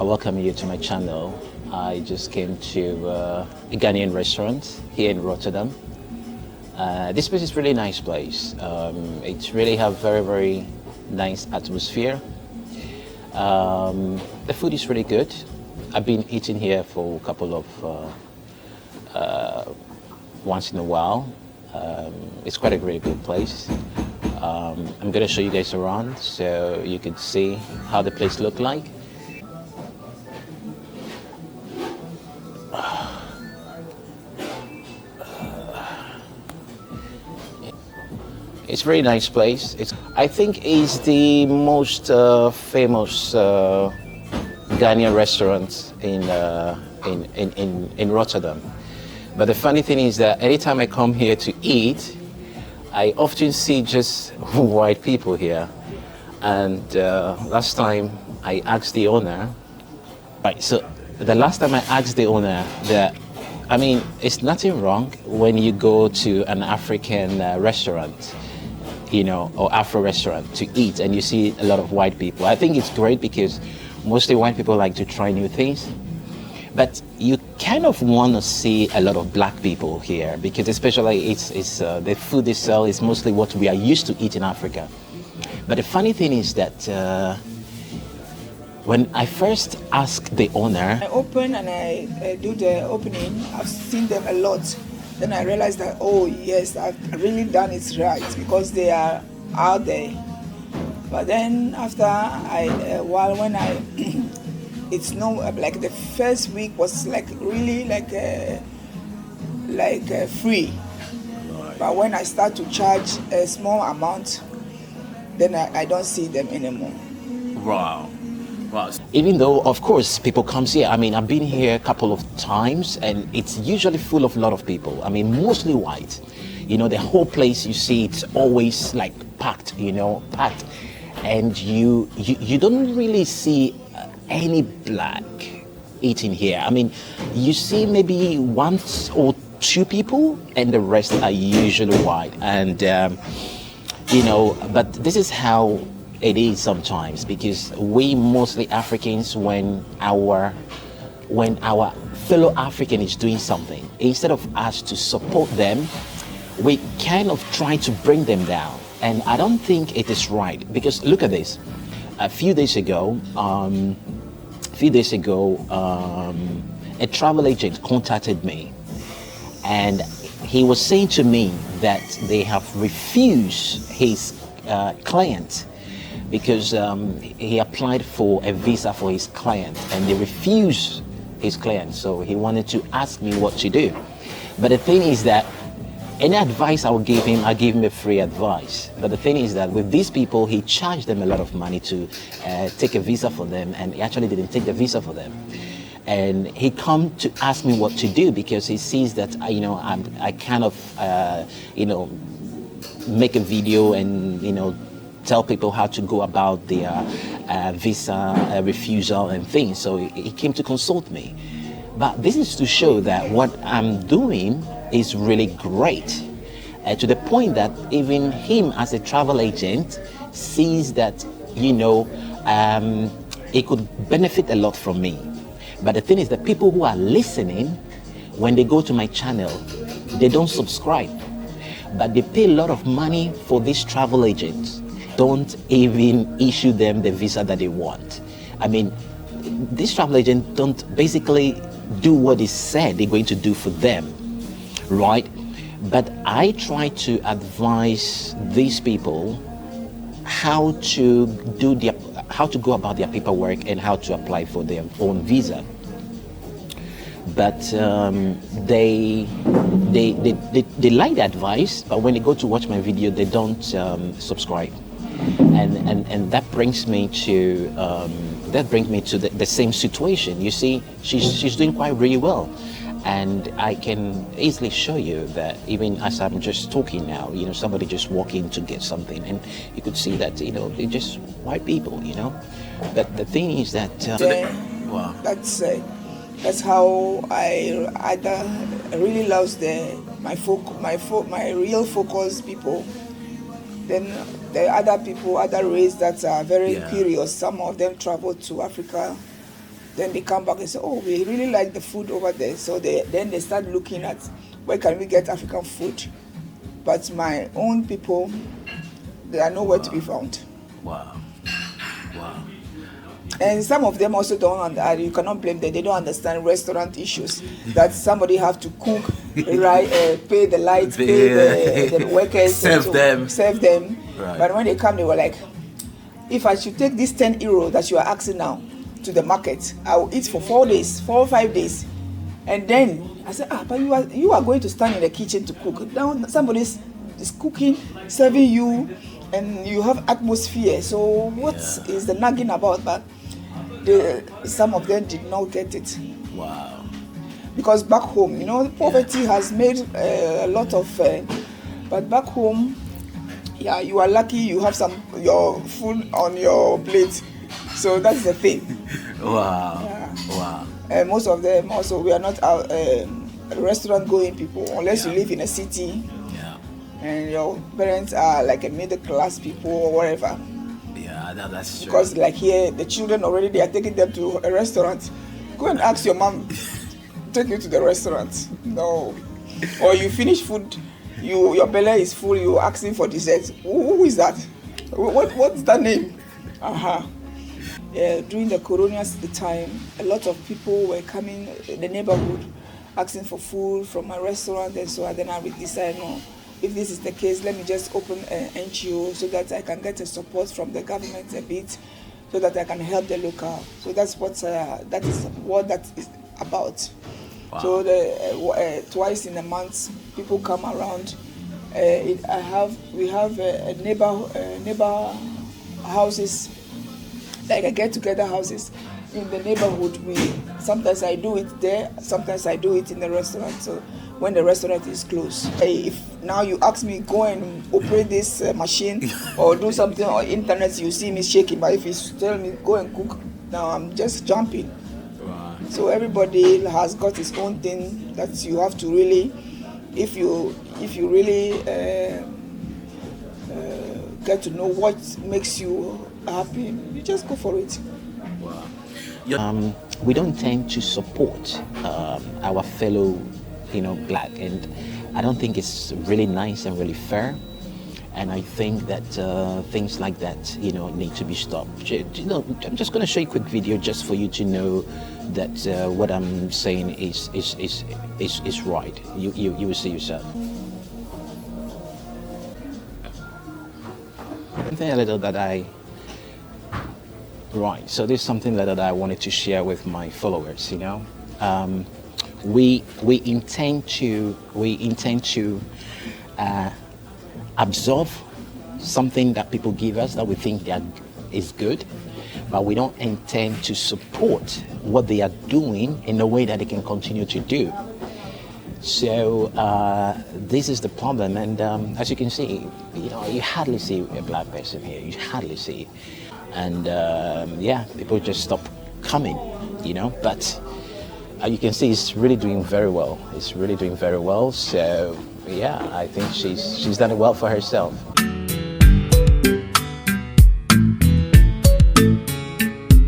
I welcome you to my channel. I just came to a Ghanaian restaurant here in Rotterdam. This place is really nice place. It really have very nice atmosphere. The food is really good. I've been eating here for a couple of once in a while. It's quite a really good place. I'm gonna show you guys around so you can see how the place look like. It's a very nice place. I think it's the most famous Ghanaian restaurant in Rotterdam. But the funny thing is that anytime I come here to eat, I often see just white people here. And last time I asked the owner, right, so the last time I asked the owner that, I mean, it's nothing wrong when you go to an African restaurant, you know, or Afro restaurant to eat and you see a lot of white people. I think it's great because mostly white people like to try new things. But you kind of want to see a lot of black people here because especially it's the food they sell is mostly what we are used to eat in Africa. But the funny thing is that when I first asked the owner, I open and I do the opening, I've seen them a lot. Then I realized that, oh yes, I've really done it right because they are out there. But then after when I it's no, like the first week was like really like free. Right. But when I start to charge a small amount, then I don't see them anymore. Wow. Wow. Even though, of course, people come here. I mean, I've been here a couple of times and it's usually full of a lot of people. I mean, mostly white. You know, the whole place you see, it's always like packed, you know, packed. And you don't really see any black eating here. I mean, you see maybe one or two people and the rest are usually white. And, you know, but this is how it is sometimes because we mostly Africans, when our fellow African is doing something, instead of us to support them, we kind of try to bring them down. And I don't think it is right because look at this. A few days ago, a travel agent contacted me and he was saying to me that they have refused his client because he applied for a visa for his client and they refused his client. So he wanted to ask me what to do. But the thing is that any advice I would give him, I give him a free advice. But the thing is that with these people, he charged them a lot of money to take a visa for them, and he actually didn't take the visa for them. And he come to ask me what to do because he sees that I kind of make a video and tell people how to go about their visa refusal and things. So he came to consult me. But this is to show that what I'm doing is really great, to the point that even him as a travel agent sees that, it could benefit a lot from me. But the thing is that people who are listening, when they go to my channel, they don't subscribe, but they pay a lot of money for these travel agents, don't even issue them the visa that they want. I mean, these travel agents don't basically do what is said they're going to do for them, right? But I try to advise these people how to go about their paperwork and how to apply for their own visa. But they like the advice, but when they go to watch my video, they don't subscribe, and that brings me to the same situation. You see, she's doing quite really well, and I can easily show you that even as I'm just talking now, somebody just walk in to get something, and you could see that they're just white people, But the thing is that wow. That's how I really lost my real focus people. Then the other people, other race that are very curious. Some of them travel to Africa Then they come back and say, oh, we really like the food over there. So then they start looking at where can we get African food. But my own people, they are nowhere to be found. Wow. Wow. And some of them also don't, you cannot blame them, they don't understand restaurant issues. That somebody have to cook, right, pay the lights, pay the workers, serve them. Right. But when they come, they were like, if I should take this 10 euro that you are asking now to the market, I will eat for 4 or 5 days. And then I said, but you are going to stand in the kitchen to cook. Now somebody is cooking, serving you, and you have atmosphere. So what is the nagging about? But some of them did not get it. Wow. Because back home, poverty has made a lot of, but back home, you are lucky you have your food on your plate. So that's the thing. Wow. Yeah. Wow. Most of them also, we are not restaurant going people unless you live in a city. Yeah. And your parents are like a middle class people or whatever. Yeah, that's true. Because like here, the children already, they are taking them to a restaurant. Go and ask your mom, take you to the restaurant. No. Or you finish food, your belly is full, you're asking for dessert. Who is that? What's that name? During the Corona time, a lot of people were coming in the neighborhood asking for food from a restaurant and so on. Then I would decide, no, if this is the case, let me just open an NGO so that I can get a support from the government a bit, so that I can help the local. So that's what that is about. Wow. So twice in a month, people come around. We have neighbor houses, like a get-together houses in the neighborhood. Sometimes I do it there, sometimes I do it in the restaurant. So when the restaurant is closed, if now you ask me go and operate this machine or do something on internet, you see me shaking. But if you tell me go and cook, now I'm just jumping. Wow. So everybody has got his own thing that you have to really, if you really get to know what makes you happy, you just go for it. Wow. We don't tend to support our fellow, black, and I don't think it's really nice and really fair. And I think that things like that, need to be stopped. I'm just going to show you a quick video just for you to know that what I'm saying is right. You will see yourself. Something a little that Right, so this is something that I wanted to share with my followers. We intend to absorb something that people give us that we think is good, but we don't intend to support what they are doing in a way that they can continue to do. So this is the problem, and as you can see, you hardly see a black person here. You hardly see. And people just stop coming, but you can see it's really doing very well. It's really doing very well. So I think she's done it well for herself.